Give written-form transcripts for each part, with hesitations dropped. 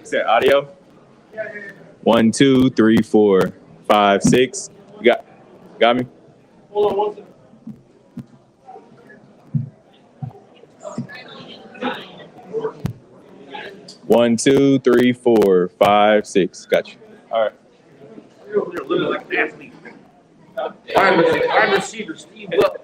Set audio. 1, 2, 3, 4, 5, 6. You got me? Hold on one second. One, 2, 3, 4, 5, 6. Got you. All right. You're over there living like an athlete. Wide receiver Steve Wilkes.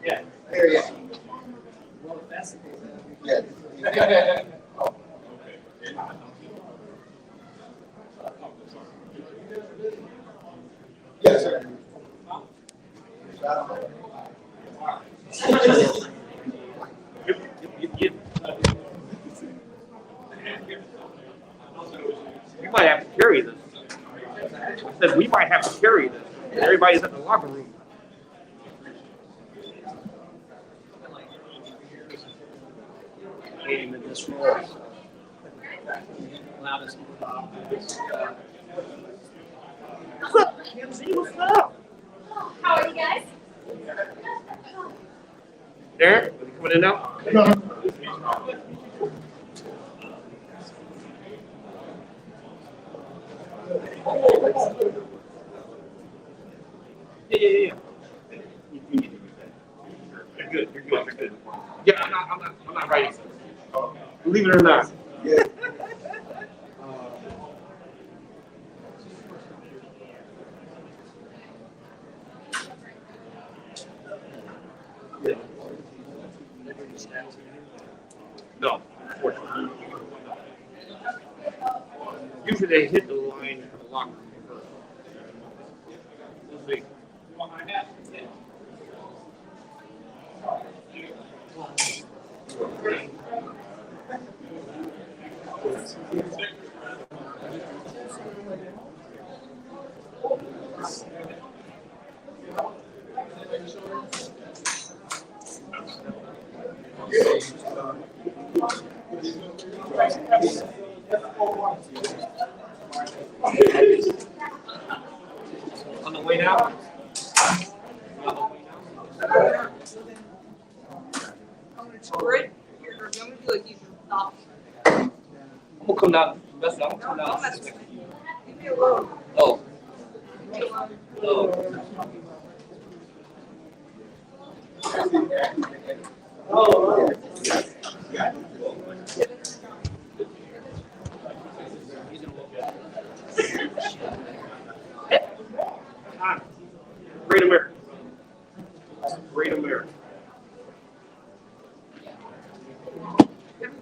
Yeah. There, yeah. Yeah. Yes, sir. We might have to carry this. I said we might have to carry this. Everybody's in the locker room. Game in this role. Loudest. What's up, Kenzie? What's up? How are you guys? Darren, are you coming in now? Yeah. You're good. You're good. Yeah, I'm not writing. Believe it or not. Yeah. No, unfortunately. Usually they hit the line for the locker room first. We'll see. On the way now? I'm gonna score it. You're gonna do like you stop. I'm gonna come down. I'm gonna come down. Leave me alone. Oh. Leave me alone. Oh. Great America. Great America.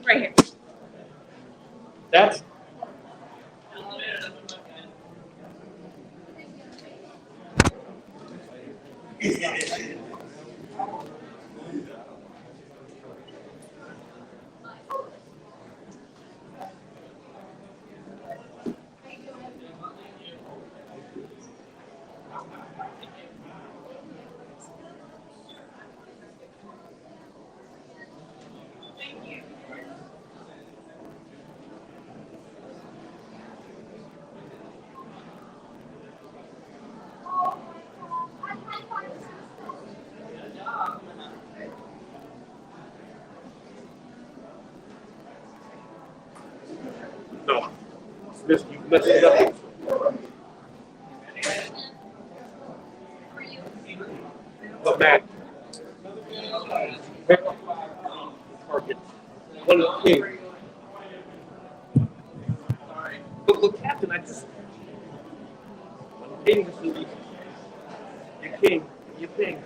Right here. That's no. You messed it up. But Matt. market. One of the king. Look, Captain, I just. One king, this is your king, your king.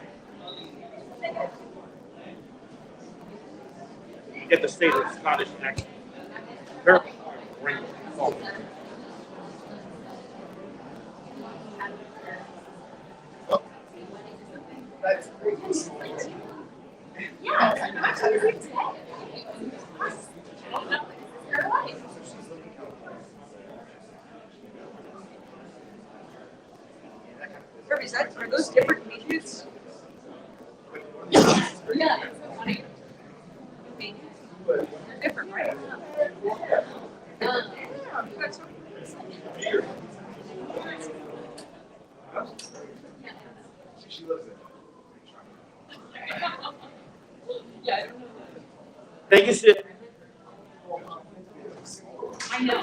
You get the state of Scottish accent. Very hard. That's great. Kirby, are those different pages? Yeah, it's so funny. They're different, right? That's She loves it. Yeah, I don't know. Thank you, Sid. I know.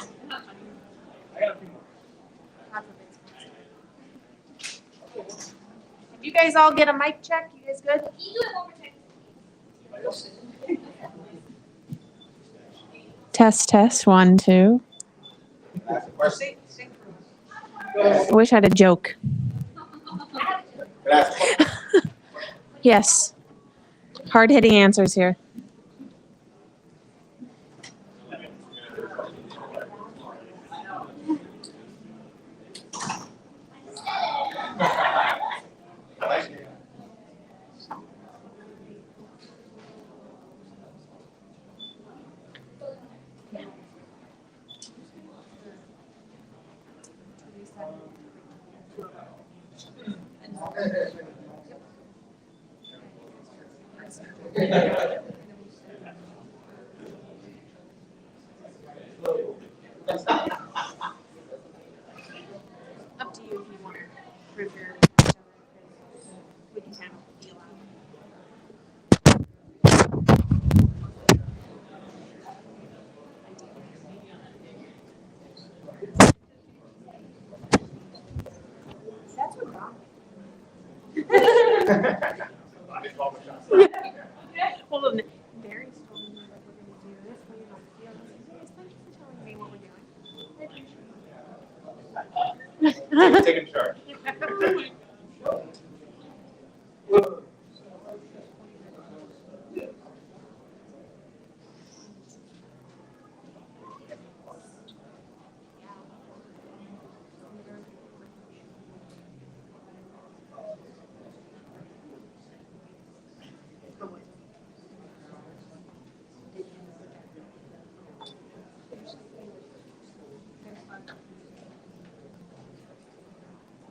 Did you guys all get a mic check? You guys good? Test, test, 1, 2. Ask a question. I wish I had a joke. Can I ask a question? Yes. Hard hitting answers here. Up to you if you want to prove your we can kind of feel out. That's what got me. Well, then Barry's told me that we're going to do this. We're going to do this. Thank you for telling me what we're doing. Taking charge.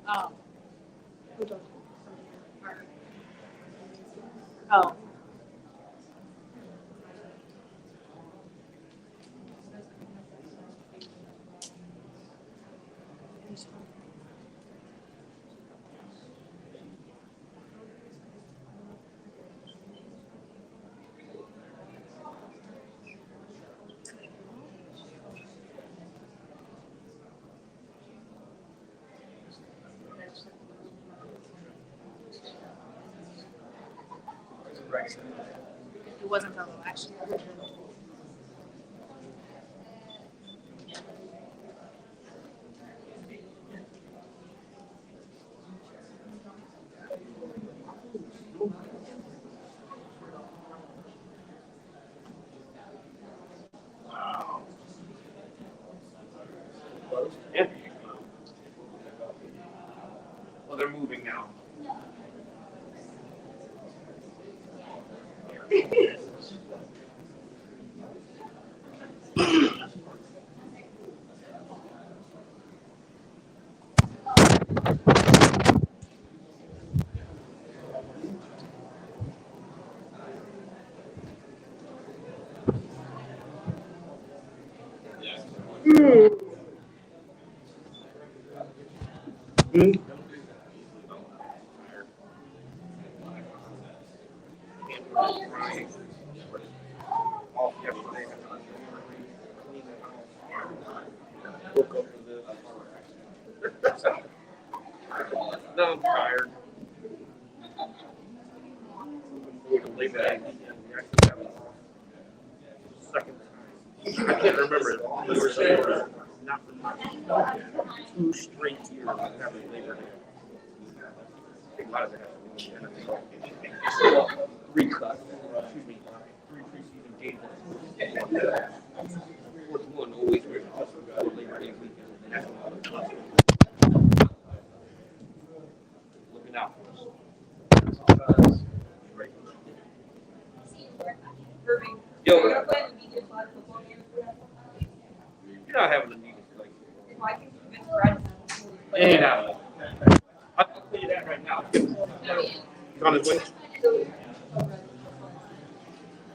Oh. Who told you? Oh. It wasn't until last year. Yeah. Well, they're moving now. No, I'm tired. Late night. second time. I can't remember it. We were saying not for much. 2 straight years of having Labor Day. I think a lot of it has to do with the NFL. 3 cuts, excuse me, 3 preseason games. Fourth one always was Labor Day weekend. And that's when all the cuts were looking out for us. Right. Irving, Yo. you're gonna play in the media flag football game? You're not having the need to like. If I can convince Brad to play. Ain't happening. I'll tell you that right now. He's on his way.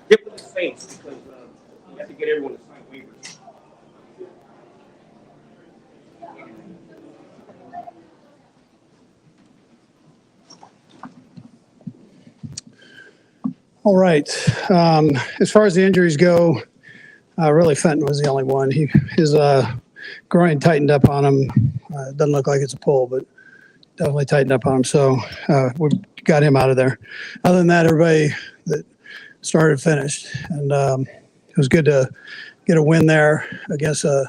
Get with the Saints because you have to get everyone to sign waivers. All right. As far as the injuries go, really Fenton was the only one. His groin tightened up on him. Doesn't look like it's a pull, but definitely tightened up on him. So we got him out of there. Other than that, everybody that started finished, and it was good to get a win there against a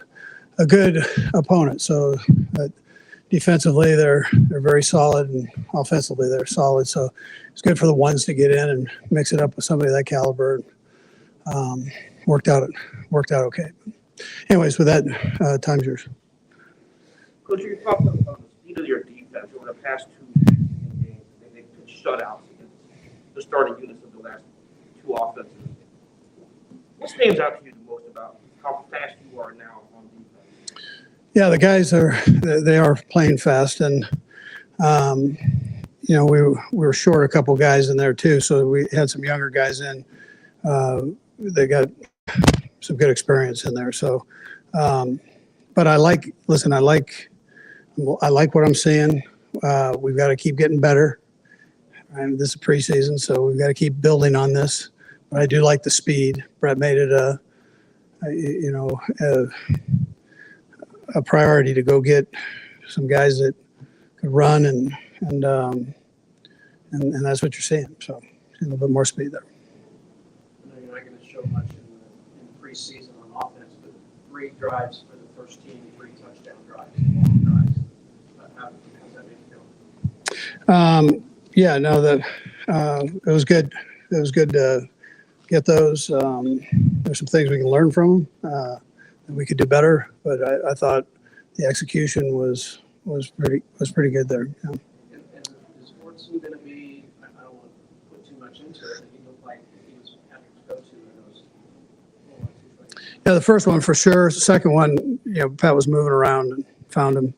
good opponent. So defensively, they're very solid, and offensively, they're solid. So it's good for the ones to get in and mix it up with somebody of that caliber. Worked out okay. Anyways, with that, time's yours. Coach, you talked about the speed of your defense over the past 2 games. They took shutouts against the starting units of the last 2 offenses. What stands out to you the most about how fast you are now on defense? Yeah, the guys they are playing fast, and you know we were short a couple guys in there too, so we had some younger guys in. They got some good experience in there. So, but I like what I'm seeing. We've got to keep getting better. And this is preseason, so we've got to keep building on this. But I do like the speed. Brett made it a priority to go get some guys that could run, and that's what you're seeing. So a little bit more speed there. I know you're not going to show much in the preseason on offense, but 3 drives for the first team, 3 touchdown drives, long drives. How does that make you feel? Yeah, no, it was good. It was good to get those. There's some things we can learn from them that we could do better, but I thought the execution was pretty good there. Yeah. And is Fortson going to be, I don't want to put too much into it, but he looked like he was Patrick's go-to in those 4-1-2 plays. Yeah, the first one for sure. The second one, Pat was moving around and found him.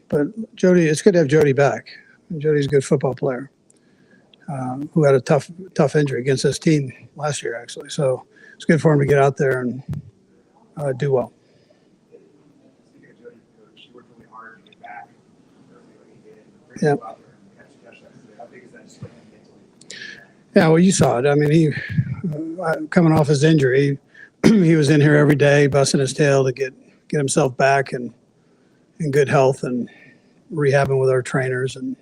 But Jody, it's good to have Jody back. Jody's a good football player who had a tough injury against this team last year, actually. So it's good for him to get out there and do well. She worked really hard to get back. Yeah. How big is that just like mentally? Yeah, well, you saw it. I mean, he coming off his injury, he was in here every day, busting his tail to get himself back and in good health and rehabbing with our trainers and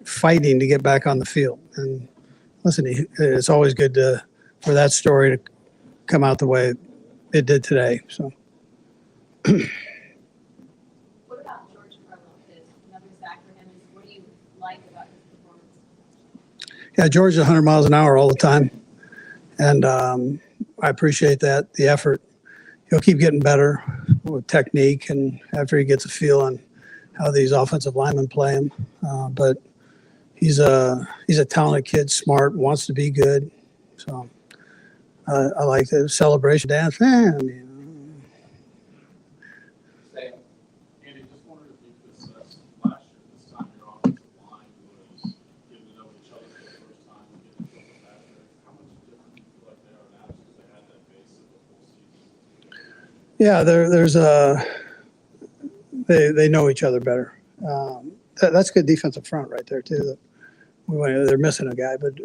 fighting to get back on the field. And listen, it's always good for that story to come out the way it did today. So. What about George Carlo? Another sack for him. What do you like about his performance? Yeah, George is 100 miles an hour all the time. And I appreciate that, the effort. He'll keep getting better with technique and after he gets a feel on how these offensive linemen play him. But he's a talented kid, smart, wants to be good. So I like the celebration dance. Andy, just wondered if you could assess last year, this time your offensive line was getting to know each other for the first time and getting to know Patrick. How much different do you feel like they are now because they had that base of the full season? Yeah, they know each other better. That's good defensive front right there too. They're missing a guy, but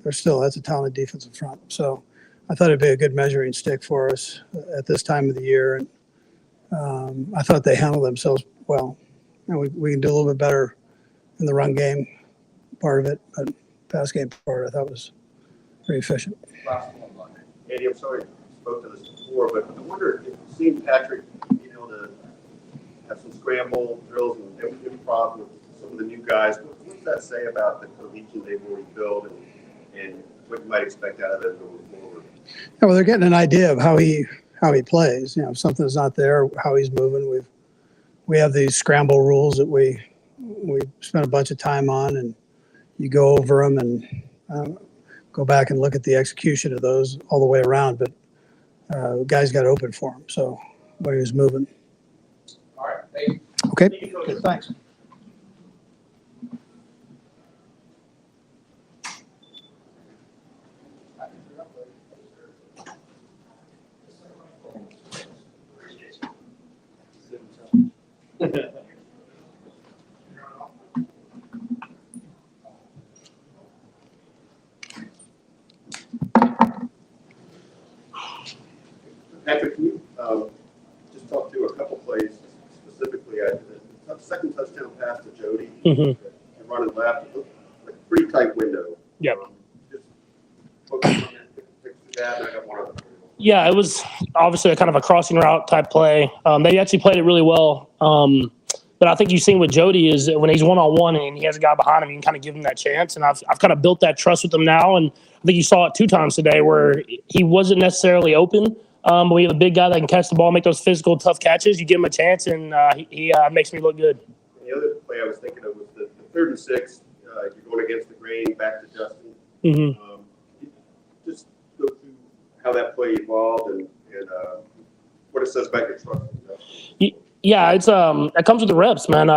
that's a talented defensive front. So I thought it'd be a good measuring stick for us at this time of the year. And I thought they handled themselves well. And we can do a little bit better in the run game part of it, but pass game part I thought was pretty efficient. Last one, Mike. Andy, I'm sorry I spoke to this before, but I wonder if you've seen Patrick being able to have some scramble drills and improv with some of the new guys. What does that say about the cohesion they've already built and what you might expect out of it going forward? Yeah, well, they're getting an idea of how he plays. You know, if something's not there, how he's moving. We have these scramble rules that we spend a bunch of time on, and you go over them and go back and look at the execution of those all the way around. But guys got open for him, so when he was moving. All right, thank you. Okay, Thank you, Coach. good, thanks. Patrick, can you just talk through a couple plays specifically? The second touchdown pass to Jody, and running left, it looked like a pretty tight window. Yep. Just focus on that, and I got one other. Yeah, it was obviously a kind of a crossing route type play. They actually played it really well. But I think you've seen with Jody is that when he's one-on-one and he has a guy behind him, you can kind of give him that chance. And I've kind of built that trust with him now. And I think you saw it 2 times today where he wasn't necessarily open. But we have a big guy that can catch the ball, make those physical, tough catches. You give him a chance, and he makes me look good. And the other play I was thinking of was the 3rd and 6. You're going against the grain, back to Justin. Just go through how that play evolved and what it says back to trust. Yeah, it's it comes with the reps, man.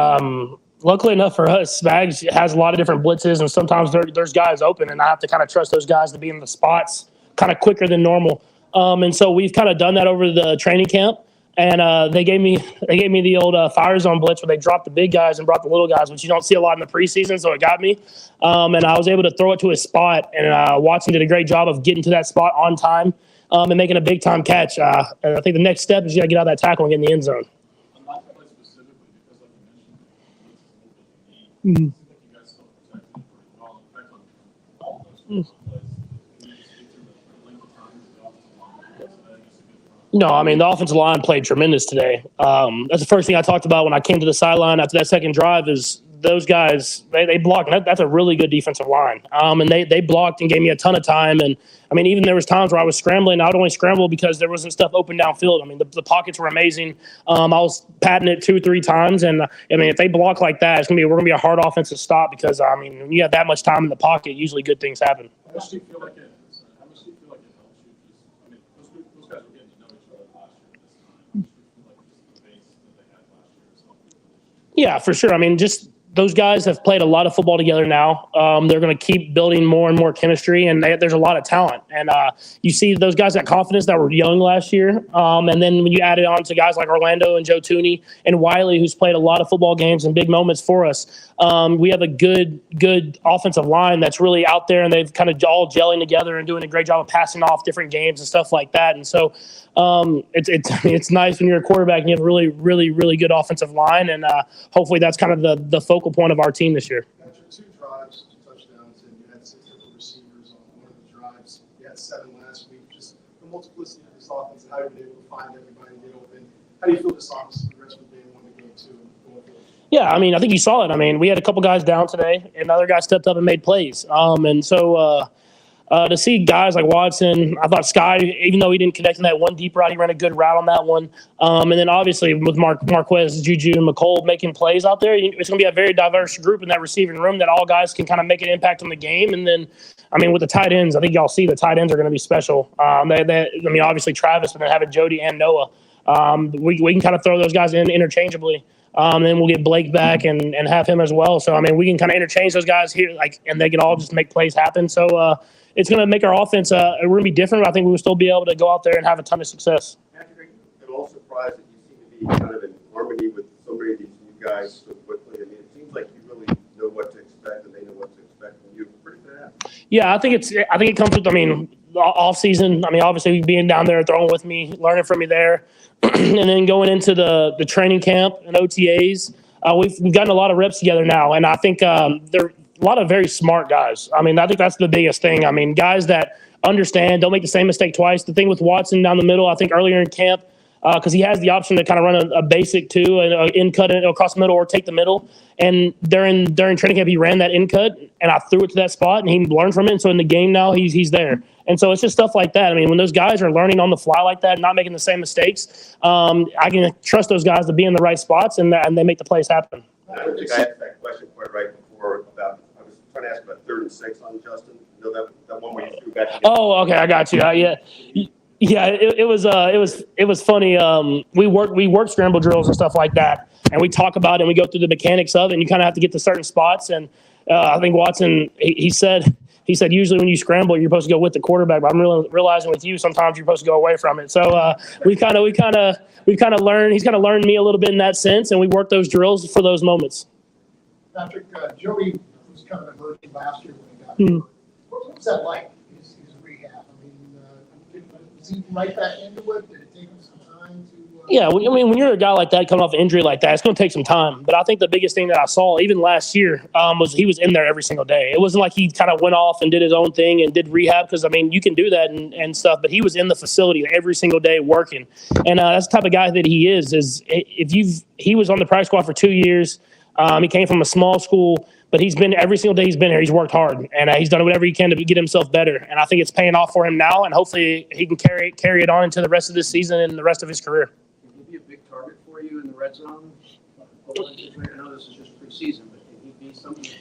Luckily enough for us, Spags has a lot of different blitzes, and sometimes there's guys open, and I have to kind of trust those guys to be in the spots kind of quicker than normal. And so we've kind of done that over the training camp, and they gave me the old fire zone blitz where they dropped the big guys and brought the little guys, which you don't see a lot in the preseason. So it got me, and I was able to throw it to a spot, and Watson did a great job of getting to that spot on time and making a big time catch. And I think the next step is you got to get out of that tackle and get in the end zone. On that play specifically, because like you mentioned, you guys still protected it pretty well. In fact, on all of those plays, can you speak to the length of time the offensive line was today? Just a good run. No, I mean, the offensive line played tremendous today. That's the first thing I talked about when I came to the sideline after that second drive is those guys, they blocked. That's a really good defensive line. And they blocked and gave me a ton of time. And, I mean, even there was times where I was scrambling. I would only scramble because there wasn't stuff open downfield. I mean, the pockets were amazing. I was patting it 2-3 times. And, I mean, if they block like that, we're going to be a hard offensive stop because, I mean, when you have that much time in the pocket, usually good things happen. How much do you feel like it helps you? Just, I mean, those guys were getting to know each other last year at this time. How much do you feel like just the base that they had last year is helping this year? Yeah, for sure. I mean, just those guys have played a lot of football together now. They're going to keep building more and more chemistry, and there's a lot of talent. And you see those guys that confidence that were young last year. And then when you add it on to guys like Orlando and Joe Tooney and Wiley, who's played a lot of football games and big moments for us, we have a good offensive line that's really out there, and they've kind of all gelling together and doing a great job of passing off different games and stuff like that. And so it's nice when you're a quarterback and you have a really, really, really good offensive line, and hopefully that's kind of the focal point of our team this year. After 2 drives, 2 touchdowns, and you had 6 different receivers on one of the drives. You had 7 last week. Just the multiplicity of this offense and how you've been able to find everybody and get open. How do you feel this offense the rest of the game 1 to game 2 and going forward? Yeah, I mean, I think you saw it. I mean, we had a couple guys down today, and another guy stepped up and made plays. And so to see guys like Watson, I thought Sky, even though he didn't connect in that one deep route, he ran a good route on that one. And then obviously with Marquez, Juju, and McColl making plays out there, it's going to be a very diverse group in that receiving room that all guys can kind of make an impact on the game. And then, I mean, with the tight ends, I think y'all see the tight ends are going to be special. I mean, obviously Travis, but then having Jody and Noah, we can kind of throw those guys in interchangeably. Then we'll get Blake back and have him as well. So, I mean, we can kind of interchange those guys here, and they can all just make plays happen. So, it's going to make our offense we're going to be different. But I think we will still be able to go out there and have a ton of success. Patrick, I'm all surprised that you seem to be kind of in harmony with so many of these new guys so quickly. I mean, it seems like you really know what to expect and they know what to expect from you. Pretty fast. Yeah, I think it comes with, I mean, the off season. I mean, obviously being down there, throwing with me, learning from me there, and then going into the training camp and OTAs. We've gotten a lot of reps together now, and I think very smart guys. I mean, I think that's the biggest thing. I mean, guys that understand, don't make the same mistake twice. The thing with Watson down the middle, I think earlier in camp, because he has the option to kind of run a basic too, and in cut it across the middle or take the middle. And during training camp, he ran that in cut, and I threw it to that spot, and he learned from it. And so in the game now, he's there. And so it's just stuff like that. I mean, when those guys are learning on the fly like that, not making the same mistakes, I can trust those guys to be in the right spots, and they make the plays happen. I don't think I asked that question quite right before about, I was trying to ask about 3rd and 6 on Justin. You know, that one where you threw back. Oh, okay, I got you. Yeah, it was funny. We work scramble drills and stuff like that, and we talk about it and we go through the mechanics of it, and you kind of have to get to certain spots. And I think Watson, he said usually when you scramble, you're supposed to go with the quarterback, but I'm realizing with you sometimes you're supposed to go away from it. So we've kind of learned. He's kind of learned me a little bit in that sense, and we work those drills for those moments. Patrick, Joey was kind of a virgin last year when he got hurt. What was that like, his rehab? I mean, was he right back into it? Did it take him some time to? Yeah, I mean, when you're a guy like that, coming off an injury like that, it's going to take some time. But I think the biggest thing that I saw, even last year, was he was in there every single day. It wasn't like he kind of went off and did his own thing and did rehab, because, I mean, you can do that and stuff, but he was in the facility every single day working. And that's the type of guy that he is he was on the practice squad for 2 years. He came from a small school, but he's been every single day he's been here. He's worked hard, and he's done whatever he can to get himself better. And I think it's paying off for him now, and hopefully he can carry it on into the rest of this season and the rest of his career. Can he be a big target for you in the red zone? I know this is just preseason, but can he be something that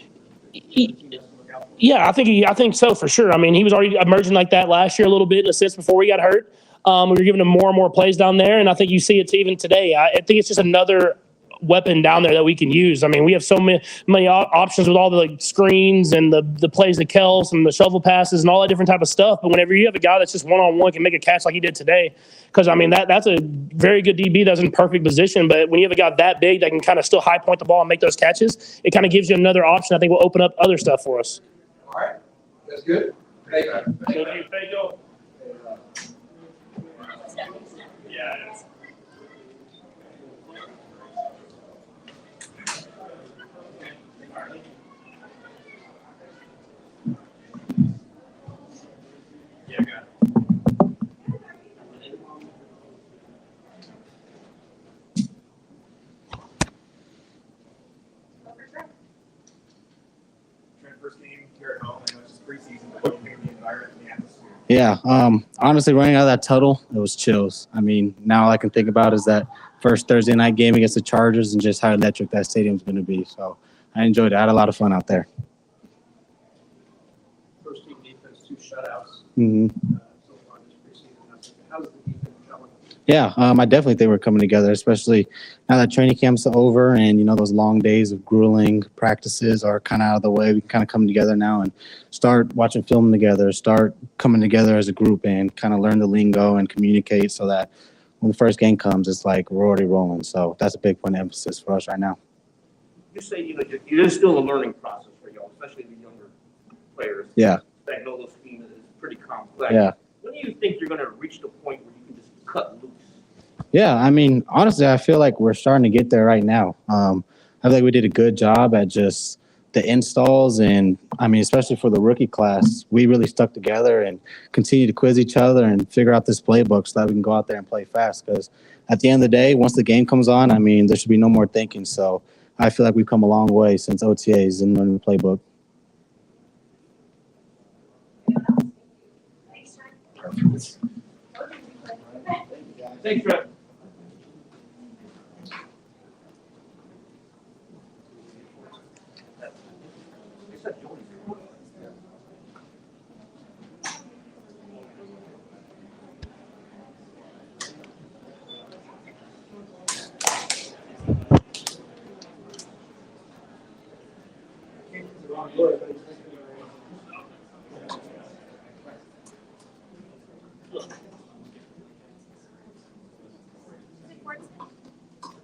the team has to look out for? Yeah, I think so for sure. I mean, he was already emerging like that last year a little bit in a sense before he got hurt. We were giving him more and more plays down there, and I think you see it even today. I think it's just another weapon down there that we can use. I mean, we have so many options with all the screens and the plays to Kels and the shovel passes and all that different type of stuff. But whenever you have a guy that's just one-on-one can make a catch like he did today, because, I mean, that's a very good DB that's in perfect position. But when you have a guy that big that can kind of still high point the ball and make those catches, it kind of gives you another option I think will open up other stuff for us. All right. That's good. Thank you. Thank you. Yeah. Yeah, honestly, running out of that tunnel, it was chills. I mean, now all I can think about is that first Thursday night game against the Chargers and just how electric that stadium's going to be. So I enjoyed it. I had a lot of fun out there. First team defense, 2 shutouts. Mm-hmm. So far this preseason. How's the defense going? Yeah, I definitely think we're coming together, especially now that training camp's over and, those long days of grueling practices are kind of out of the way. We can kind of come together now and start watching film together, start coming together as a group and kind of learn the lingo and communicate so that when the first game comes, it's like we're already rolling. So that's a big point of emphasis for us right now. You say, it is still a learning process for y'all, especially the younger players. Yeah. That know those schemes is pretty complex. Yeah. When do you think you're going to reach the point where you can just cut loose? Yeah, I mean, honestly, I feel like we're starting to get there right now. I feel like we did a good job at just the installs, and I mean, especially for the rookie class, we really stuck together and continue to quiz each other and figure out this playbook so that we can go out there and play fast. Because at the end of the day, once the game comes on, I mean, there should be no more thinking. So I feel like we've come a long way since OTAs and learning the playbook. Thanks, Brett.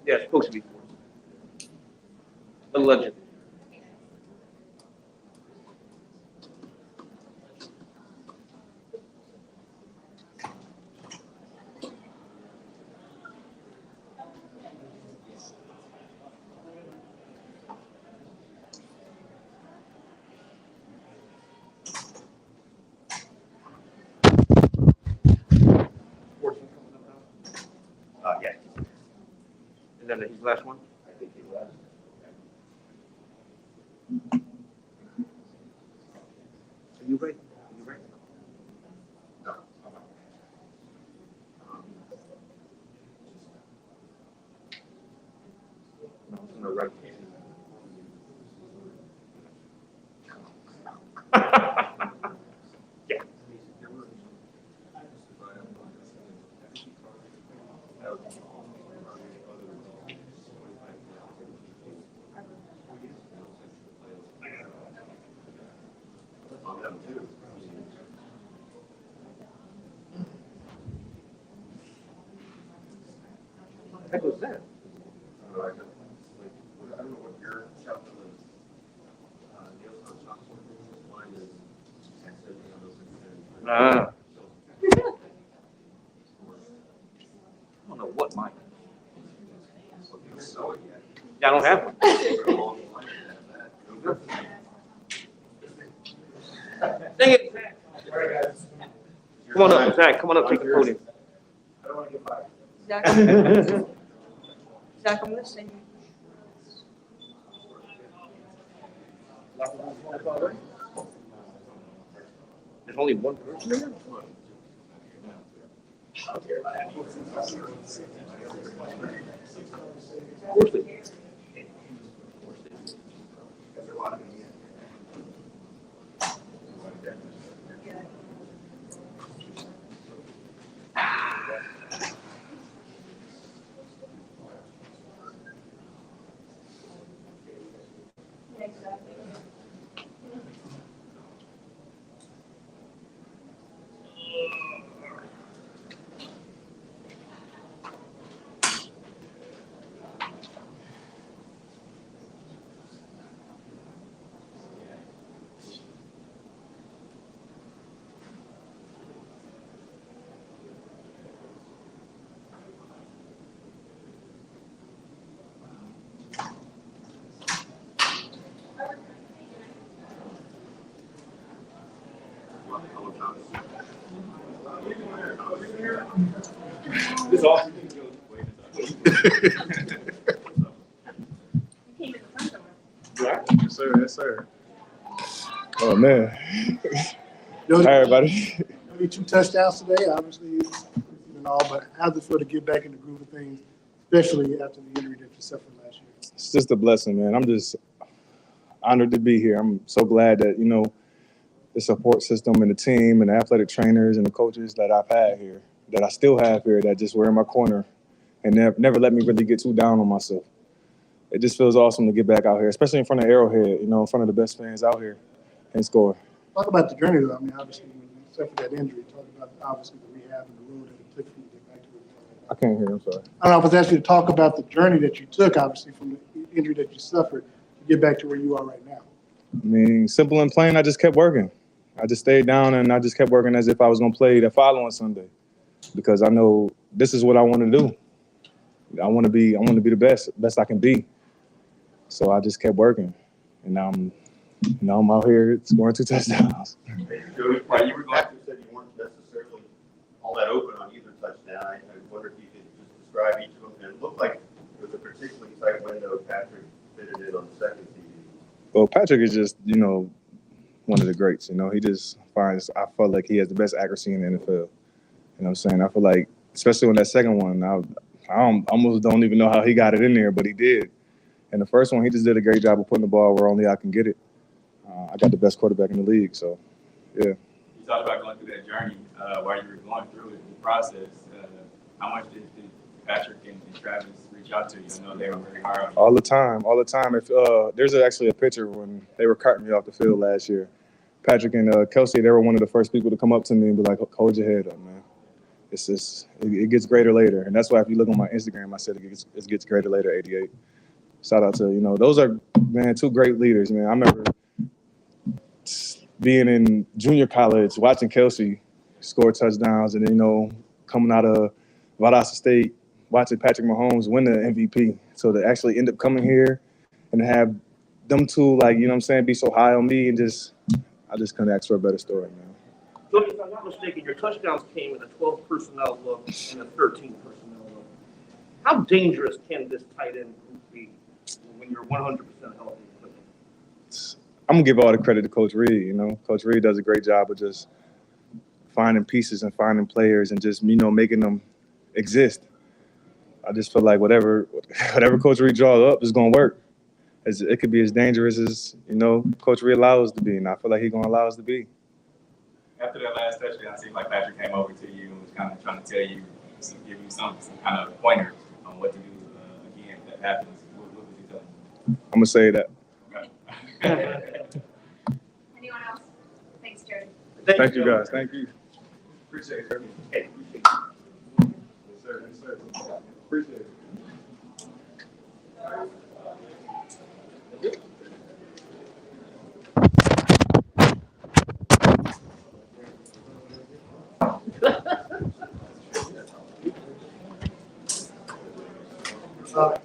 Yeah, it's supposed to be 4. The legend. that he's the last one? I think he left. Are you ready? Are you ready? No. No, it's on the right hand. Yeah. On them too. What the heck was that? I don't know what your chapter is. Neil's on top of mine is. Ah. I don't know what mine. Yeah, I don't have one. Dang it. Come on up, Zach. Come on up, take the podium. I don't want to get fired. Zach, Zach, I'm listening. There's only one person there? Of course they can. This all. Yes, sir. Yes, sir. Oh man. You Hi, know, everybody. only 2 touchdowns today, obviously, and all, but how's it feel to get back in the groove of things, especially after the injury that you suffered last year? It's just a blessing, man. I'm just honored to be here. I'm so glad that, you know, the support system and the team and the athletic trainers and the coaches that I've had here, that I still have here, that just were in my corner and never let me really get too down on myself. It just feels awesome to get back out here, especially in front of Arrowhead, you know, in front of the best fans out here and score. Talk about the journey, though. I mean, obviously, when you suffered that injury, talk about, obviously, the rehab and the road that it took for you to get back to where you are. I can't hear, I'm sorry. I don't know, I was asking you to talk about the journey that you took, obviously, from the injury that you suffered to get back to where you are right now. I mean, simple and plain, I just kept working. I just stayed down and I just kept working as if I was going to play the following Sunday because I know this is what I want to do. I want to be the best I can be. So I just kept working, and now I'm out here scoring 2 touchdowns. Jody, while you were going through, said you weren't necessarily all that open on either touchdown. I wonder if you could just describe each of them. And it looked like it was a particularly tight window. Patrick fitted it on the second TD. Well, Patrick is just, you know, one of the greats. You know, he just finds. I felt like he has the best accuracy in the NFL. You know what I'm saying? I feel like, especially on that second one, I almost don't even know how he got it in there, but he did. And the first one, he just did a great job of putting the ball where only I can get it. I got the best quarterback in the league, so, yeah. You talked about going through that journey while you were going through it, the process. How much did Patrick and Travis reach out to you? I know they were very hard on you. All the time. If there's actually a picture when they were carting me off the field last year. Patrick and Kelsey, they were one of the first people to come up to me and be like, hold your head up, man. It's just, it gets greater later. And that's why if you look on my Instagram, I said it gets greater later, 88. Shout out to, you know, those are, man, 2 great leaders, man. I remember being in junior college, watching Kelsey score touchdowns, and then, you know, coming out of Valdosta State, watching Patrick Mahomes win the MVP. So to actually end up coming here and have them 2, like, you know what I'm saying, be so high on me and I just couldn't ask for a better story, man. So if I'm not mistaken, your touchdowns came in a 12 personnel look and a 13 personnel look. How dangerous can this tight end group be when you're 100% healthy? I'm gonna give all the credit to Coach Reed. You know, Coach Reed does a great job of just finding pieces and finding players and just making them exist. I just feel like whatever Coach Reed draws up is gonna work. It could be as dangerous as Coach Reed allows us to be, and I feel like he's gonna allow us to be. After that last touchdown, it seemed like Patrick came over to you and was kind of trying to tell you, give you some kind of pointers on what to do again if that happens. What was he telling you? I'm gonna say that. Anyone else? Thanks, Jared. Thank you guys. Thank you. Appreciate it, sir. Hey, Yes, sir. Yes, sir. Appreciate it. Uh,